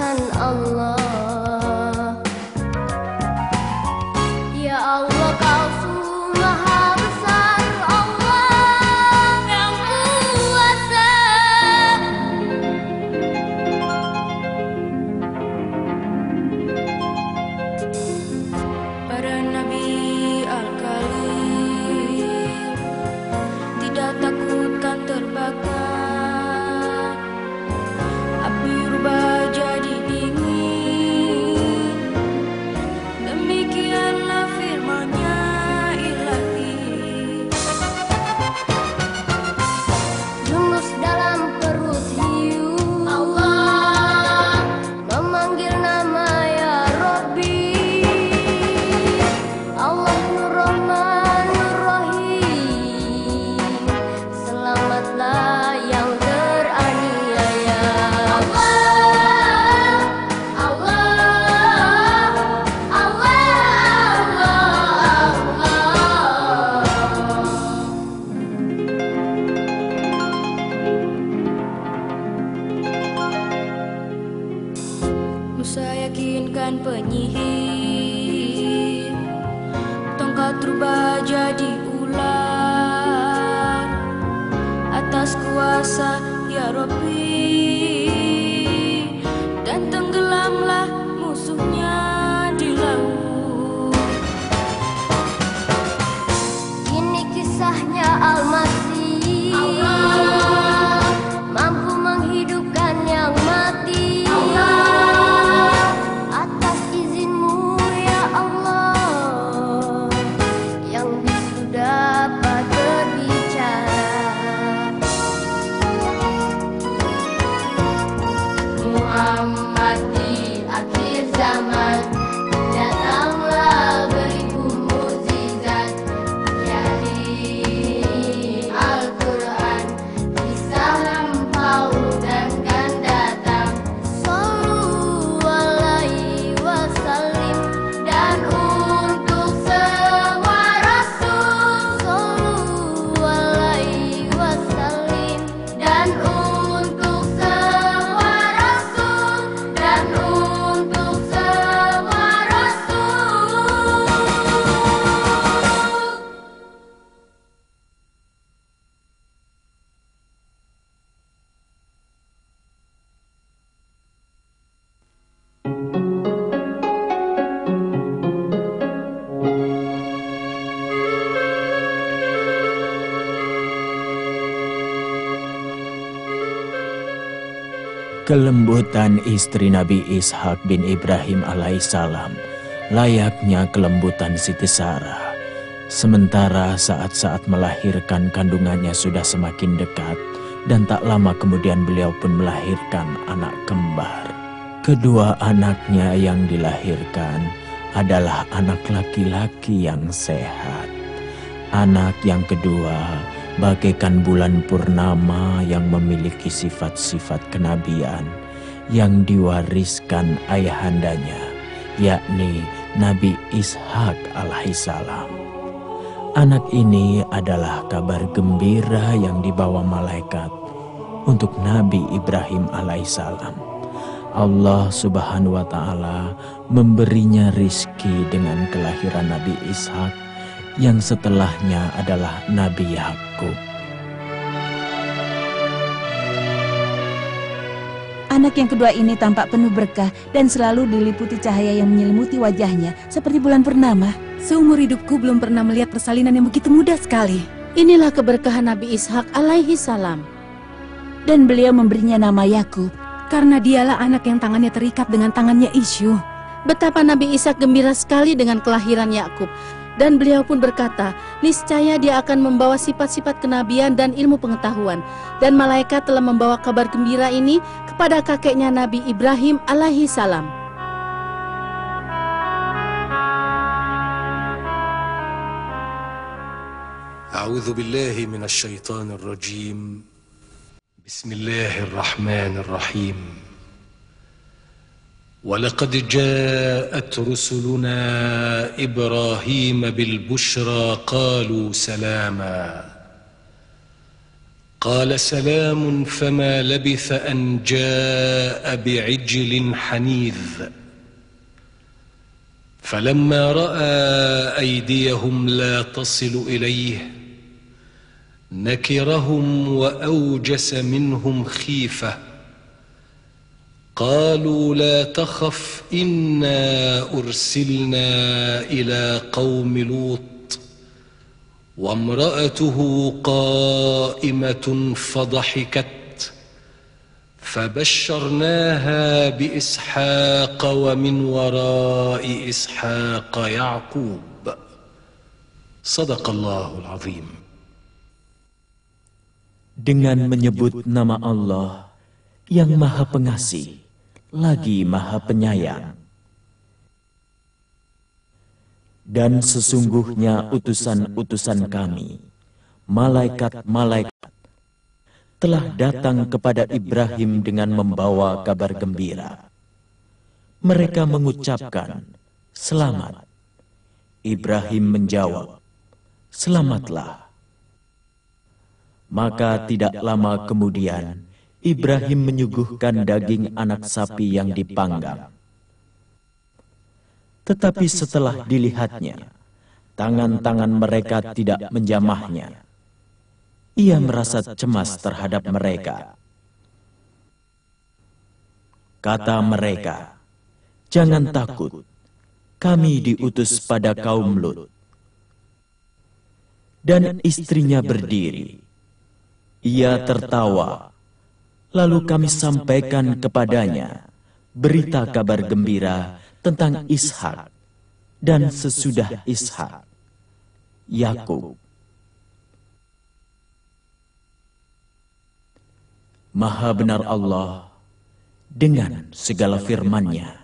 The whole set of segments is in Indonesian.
dengan Allah. Ya Allah, Kau sungguh maha besar, Allah yang kuasa. Para nabi al-Kalim tidak takutkan terbakar, api rubah jadi dingin. Demikianlah firman-Nya Ilahi. Yunus dalam perut hiu, Allah memanggil nama ya Rabbi. Allah Nur Rahman Nur Rahim, selamatlah yang teraniaya. Allah, Allah, Allah, Allah. Musa yakinkan penyihir, tongkat rubah jadi ular atas kuasa ya Rabbi, dan tenggelamlah musuhnya di laut. Ini kisahnya Al-Masih, Allah mampu menghidupkan yang mati. Allah, atas izin-Mu ya Allah, yang bisu dapat berbicara. Muhammad di akhir zaman, datanglah beribu mukjizat, yakni Al-Quran, kisah lampau dan akan datang. Sallu alaihi wasallim, dan untuk semua rasul. Sallu alaihi wasallim, dan untuk semua rasul, dan untuk semua rasul. Kelembutan istri Nabi Ishak bin Ibrahim alaihissalam layaknya kelembutan Siti Sarah. Sementara saat-saat melahirkan kandungannya sudah semakin dekat, dan tak lama kemudian beliau pun melahirkan anak kembar. Kedua anaknya yang dilahirkan adalah anak laki-laki yang sehat. Anak yang kedua bagaikan bulan purnama yang memiliki sifat-sifat kenabian yang diwariskan ayahandanya, yakni Nabi Ishak alaihissalam. Anak ini adalah kabar gembira yang dibawa malaikat untuk Nabi Ibrahim alaihissalam. Allah subhanahu wa ta'ala memberinya rizki dengan kelahiran Nabi Ishak, yang setelahnya adalah Nabi Yakub. Anak yang kedua ini tampak penuh berkah dan selalu diliputi cahaya yang menyelimuti wajahnya seperti bulan purnama. Seumur hidupku belum pernah melihat persalinan yang begitu mudah sekali. Inilah keberkahan Nabi Ishak alaihi salam. Dan beliau memberinya nama Yakub, karena dialah anak yang tangannya terikat dengan tangannya Isyuh. Betapa Nabi Ishak gembira sekali dengan kelahiran Yakub. Dan beliau pun berkata, niscaya dia akan membawa sifat-sifat kenabian dan ilmu pengetahuan. Dan malaikat telah membawa kabar gembira ini kepada kakeknya Nabi Ibrahim alaihi salam. A'udzu billahi minasy syaithanir rajim. Bismillahirrahmanirrahim. ولقد جاءت رسلنا إبراهيم بالبشرى قالوا سلاما قال سلام فما لبث أن جاء بعجل حنيذ فلما رأى أيديهم لا تصل إليه نكرهم وأوجس منهم خيفة قالوا لا تخف إنا أرسلنا إلى قوم لوط وامرأته قائمة فضحكت فبشرناها بإسحاق ومن وراء إسحاق يعقوب صدق الله العظيم. Dengan menyebut nama Allah yang Maha Pengasih lagi Maha Penyayang. Dan sesungguhnya utusan-utusan kami, malaikat-malaikat, telah datang kepada Ibrahim dengan membawa kabar gembira. Mereka mengucapkan, "Selamat." Ibrahim menjawab, "Selamatlah." Maka tidak lama kemudian, Ibrahim menyuguhkan daging anak sapi yang dipanggang. Tetapi setelah dilihatnya, tangan-tangan mereka tidak menjamahnya. Ia merasa cemas terhadap mereka. Kata mereka, "Jangan takut, kami diutus pada kaum Lut." Dan istrinya berdiri. Ia tertawa. Lalu kami sampaikan kepadanya berita kabar gembira tentang Ishak, dan sesudah Ishak, Yakub. Maha benar Allah dengan segala firman-Nya.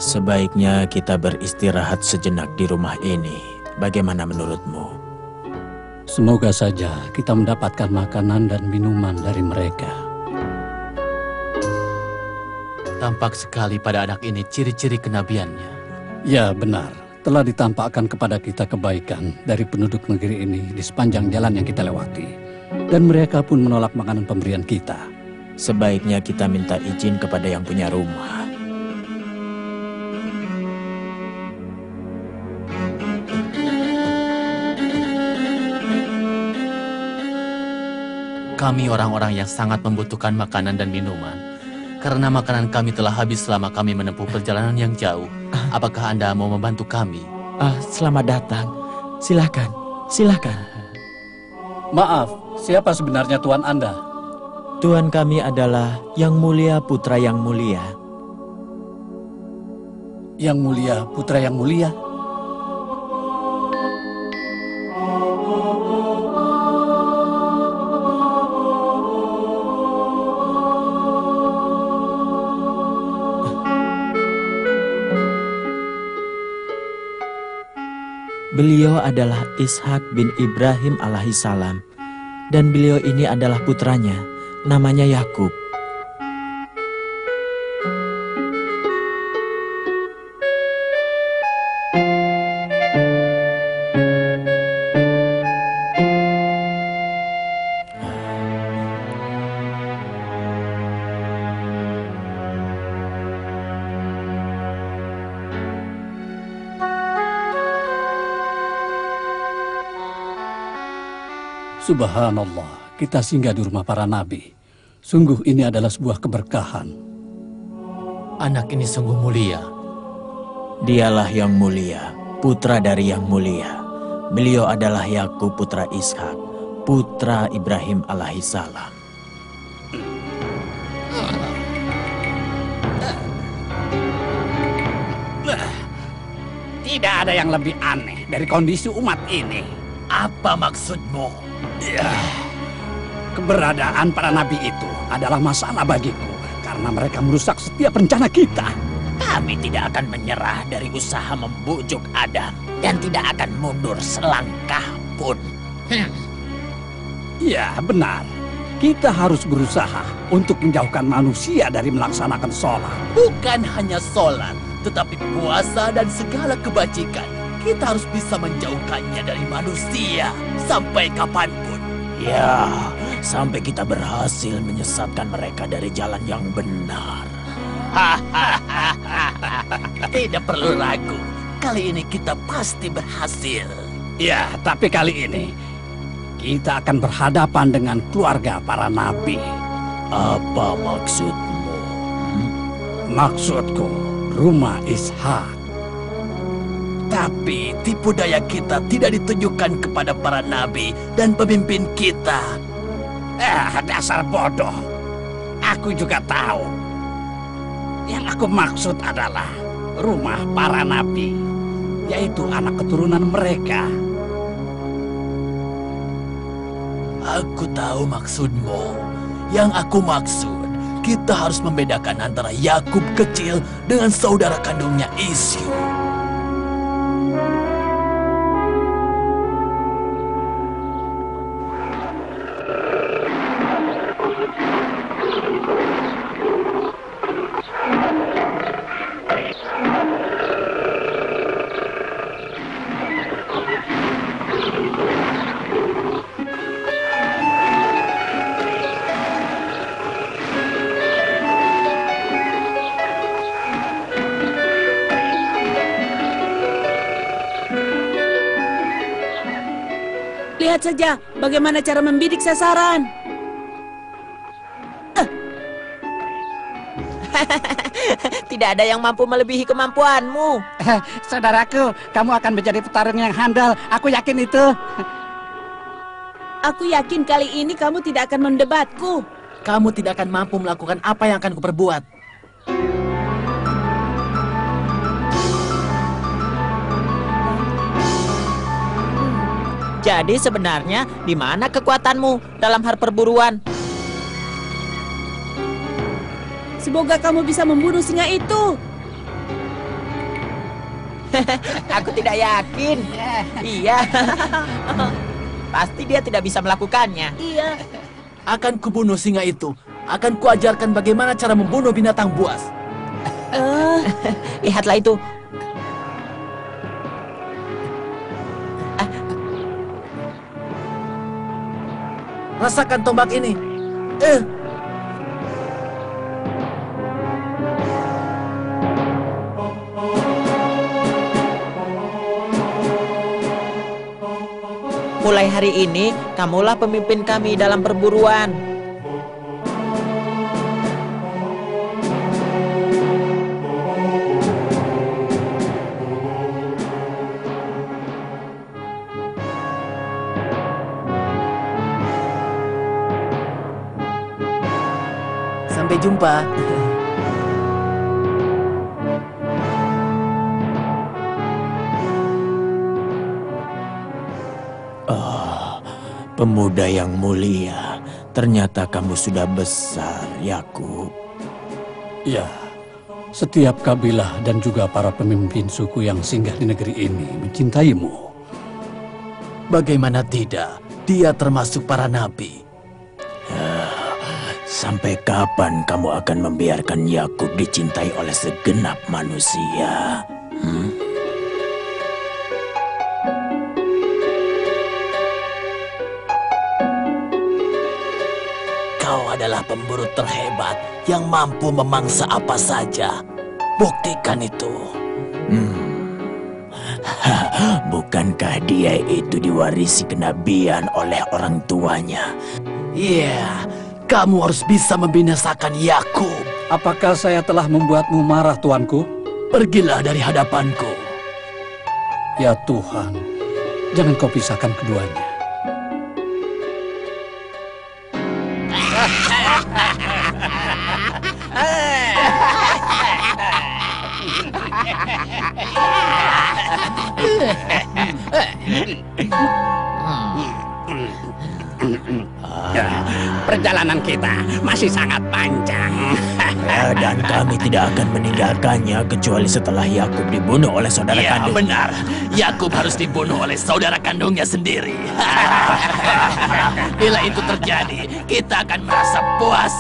Sebaiknya kita beristirahat sejenak di rumah ini. Bagaimana menurutmu? Semoga saja kita mendapatkan makanan dan minuman dari mereka. Tampak sekali pada anak ini ciri-ciri kenabiannya. Ya, benar. Telah ditampakkan kepada kita kebaikan dari penduduk negeri ini di sepanjang jalan yang kita lewati. Dan mereka pun menolak makanan pemberian kita. Sebaiknya kita minta izin kepada yang punya rumah. Kami orang-orang yang sangat membutuhkan makanan dan minuman. Karena makanan kami telah habis selama kami menempuh perjalanan yang jauh. Apakah Anda mau membantu kami? Selamat datang. Silakan, silakan. Maaf, siapa sebenarnya Tuan Anda? Tuan kami adalah Yang Mulia Putra Yang Mulia. Yang Mulia Putra Yang Mulia? Beliau adalah Ishak bin Ibrahim alaihissalam, dan beliau ini adalah putranya, namanya Yakub. Subhanallah, kita singgah di rumah para nabi. Sungguh ini adalah sebuah keberkahan. Anak ini sungguh mulia. Dialah Yang Mulia, putra dari Yang Mulia. Beliau adalah Yakub putra Ishak, putra Ibrahim alaihissalam. Tidak ada yang lebih aneh dari kondisi umat ini. Apa maksudmu? Keberadaan para nabi itu adalah masalah bagiku karena mereka merusak setiap rencana kita. Kami tidak akan menyerah dari usaha membujuk Adam dan tidak akan mundur selangkah pun. Ya, benar. Kita harus berusaha untuk menjauhkan manusia dari melaksanakan sholat. Bukan hanya sholat, Tetapi puasa dan segala kebajikan, kita harus bisa menjauhkannya dari manusia sampai kapanpun. Ya, sampai kita berhasil menyesatkan mereka dari jalan yang benar. Tidak perlu ragu, kali ini kita pasti berhasil. Ya, tapi kali ini kita akan berhadapan dengan keluarga para nabi. Apa maksudmu? Maksudku, rumah Ishak. Tapi tipu daya kita tidak ditujukan kepada para nabi dan pemimpin kita. Dasar bodoh. Aku juga tahu. Yang aku maksud adalah rumah para nabi, yaitu anak keturunan mereka. Aku tahu maksudmu. Yang aku maksud, kita harus membedakan antara Yakub kecil dengan saudara kandungnya Isyu. Lihat saja bagaimana cara membidik sasaran. Tidak ada yang mampu melebihi kemampuanmu. Saudaraku, kamu akan menjadi petarung yang handal. Aku yakin itu. Aku yakin kali ini kamu tidak akan mendebatku. Kamu tidak akan mampu melakukan apa yang akan kuperbuat. Jadi sebenarnya di mana kekuatanmu dalam hal perburuan? Semoga kamu bisa membunuh singa itu. Aku tidak yakin. Iya. Pasti dia tidak bisa melakukannya. Iya. Akan kubunuh singa itu. Akan kuajarkan bagaimana cara membunuh binatang buas. Lihatlah itu. Rasakan tombak ini. Mulai hari ini, kamulah pemimpin kami dalam perburuan. Sampai jumpa. Pemuda yang mulia, ternyata kamu sudah besar, Yakub. Ya, setiap kabilah dan juga para pemimpin suku yang singgah di negeri ini mencintaimu. Bagaimana tidak? Dia termasuk para nabi. Sampai kapan kamu akan membiarkan Yakub dicintai oleh segenap manusia? Kau adalah pemburu terhebat yang mampu memangsa apa saja. Buktikan itu. Bukankah dia itu diwarisi kenabian oleh orang tuanya? Iya, kamu harus bisa membinasakan Yakub. Apakah saya telah membuatmu marah, tuanku? Pergilah dari hadapanku. Ya Tuhan, jangan kau pisahkan keduanya. Perjalanan kita masih sangat panjang. Dan kami tidak akan meninggalkannya kecuali setelah Yakub dibunuh oleh saudara kandung. Benar, Yakub harus dibunuh oleh saudara kandungnya sendiri. Bila itu terjadi, kita akan merasa puas.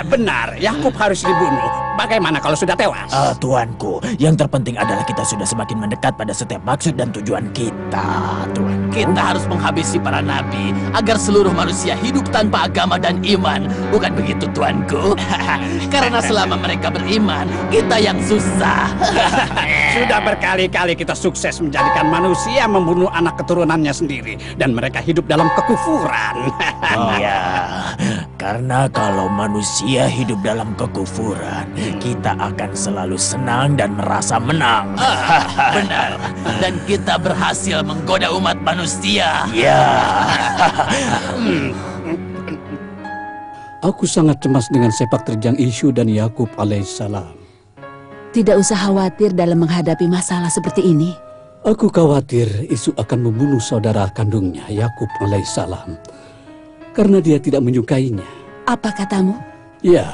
Benar, Yakub harus dibunuh. Bagaimana kalau sudah tewas? Tuanku, yang terpenting adalah kita sudah semakin mendekat pada setiap maksud dan tujuan kita, Tuan. Kita harus menghabisi para nabi agar seluruh manusia hidup tanpa agama dan iman. Bukan begitu, Tuanku? Karena selama mereka beriman, kita yang susah. Sudah berkali-kali kita sukses menjadikan manusia membunuh anak keturunannya sendiri. Dan mereka hidup dalam kekufuran. Iya, karena kalau manusia hidup dalam kekufuran, kita akan selalu senang dan merasa menang. Benar. Dan kita berhasil menggoda umat manusia. Ya. Aku sangat cemas dengan sepak terjang Isyu dan Yakub alaihissalam. Tidak usah khawatir dalam menghadapi masalah seperti ini. Aku khawatir Isyu akan membunuh saudara kandungnya Yakub alaihissalam karena dia tidak menyukainya. Apa katamu? Ya,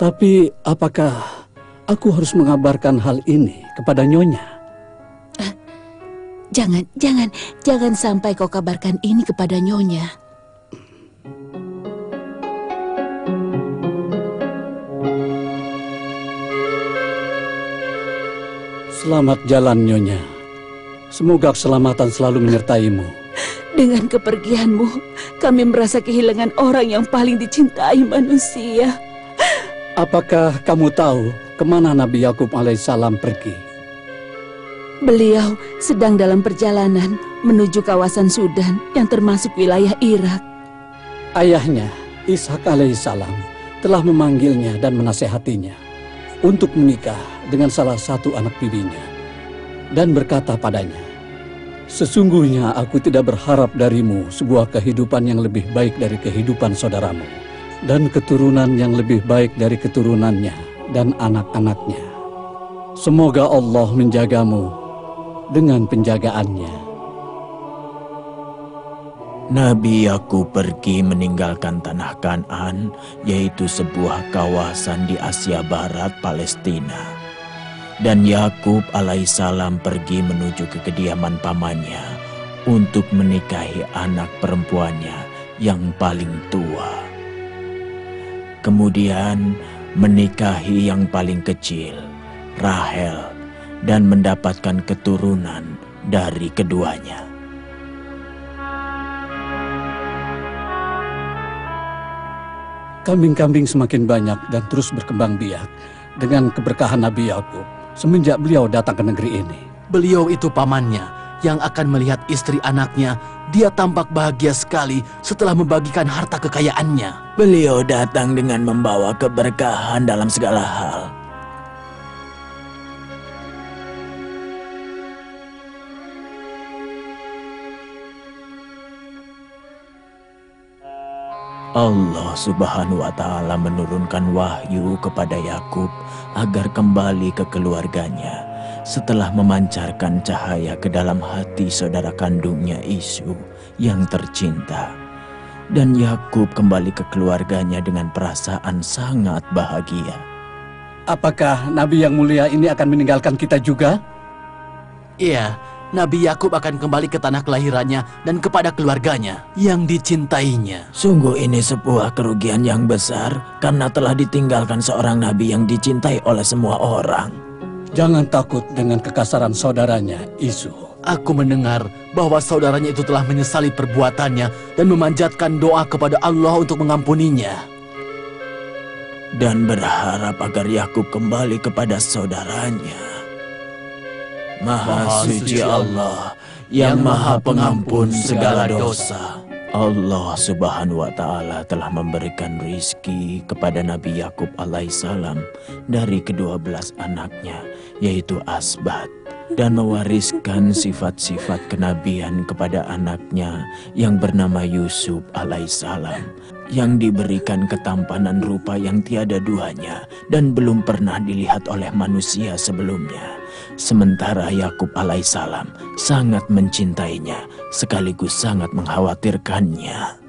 tapi apakah aku harus mengabarkan hal ini kepada Nyonya? Jangan sampai kau kabarkan ini kepada Nyonya. Selamat jalan, Nyonya. Semoga keselamatan selalu menyertaimu. Dengan kepergianmu, kami merasa kehilangan orang yang paling dicintai manusia. Apakah kamu tahu kemana Nabi Yakub alaihissalam pergi? Beliau sedang dalam perjalanan menuju kawasan Sudan yang termasuk wilayah Irak. Ayahnya, Ishak alaihissalam, telah memanggilnya dan menasehatinya untuk menikah dengan salah satu anak bibinya dan berkata padanya, "Sesungguhnya aku tidak berharap darimu sebuah kehidupan yang lebih baik dari kehidupan saudaramu dan keturunan yang lebih baik dari keturunannya dan anak-anaknya. Semoga Allah menjagamu dengan penjagaannya." Nabi Yakub pergi meninggalkan tanah Kan'an, yaitu sebuah kawasan di Asia Barat, Palestina. Dan Yakub alaihissalam pergi menuju ke kediaman pamannya untuk menikahi anak perempuannya yang paling tua. Kemudian menikahi yang paling kecil, Rahel, dan mendapatkan keturunan dari keduanya. Kambing-kambing semakin banyak dan terus berkembang biak dengan keberkahan Nabi Yakub semenjak beliau datang ke negeri ini. Beliau itu pamannya yang akan melihat istri anaknya. Dia tampak bahagia sekali setelah membagikan harta kekayaannya. Beliau datang dengan membawa keberkahan dalam segala hal. Allah Subhanahu wa Ta'ala menurunkan wahyu kepada Yakub agar kembali ke keluarganya setelah memancarkan cahaya ke dalam hati saudara kandungnya Isyu yang tercinta. Dan Yakub kembali ke keluarganya dengan perasaan sangat bahagia. Apakah Nabi yang mulia ini akan meninggalkan kita juga? Iya, Nabi Yakub akan kembali ke tanah kelahirannya dan kepada keluarganya yang dicintainya. Sungguh ini sebuah kerugian yang besar karena telah ditinggalkan seorang nabi yang dicintai oleh semua orang. Jangan takut dengan kekasaran saudaranya, Isyu. Aku mendengar bahwa saudaranya itu telah menyesali perbuatannya dan memanjatkan doa kepada Allah untuk mengampuninya. Dan berharap agar Yakub kembali kepada saudaranya. Maha suci Allah yang maha pengampun segala dosa. Allah Subhanahu wa Ta'ala telah memberikan rizki kepada Nabi Yakub alaihissalam dari ke-12 anaknya, yaitu Asbat, dan mewariskan sifat-sifat kenabian kepada anaknya yang bernama Yusuf alaihissalam, yang diberikan ketampanan rupa yang tiada duanya dan belum pernah dilihat oleh manusia sebelumnya. Sementara Yakub alaihissalam sangat mencintainya sekaligus sangat mengkhawatirkannya.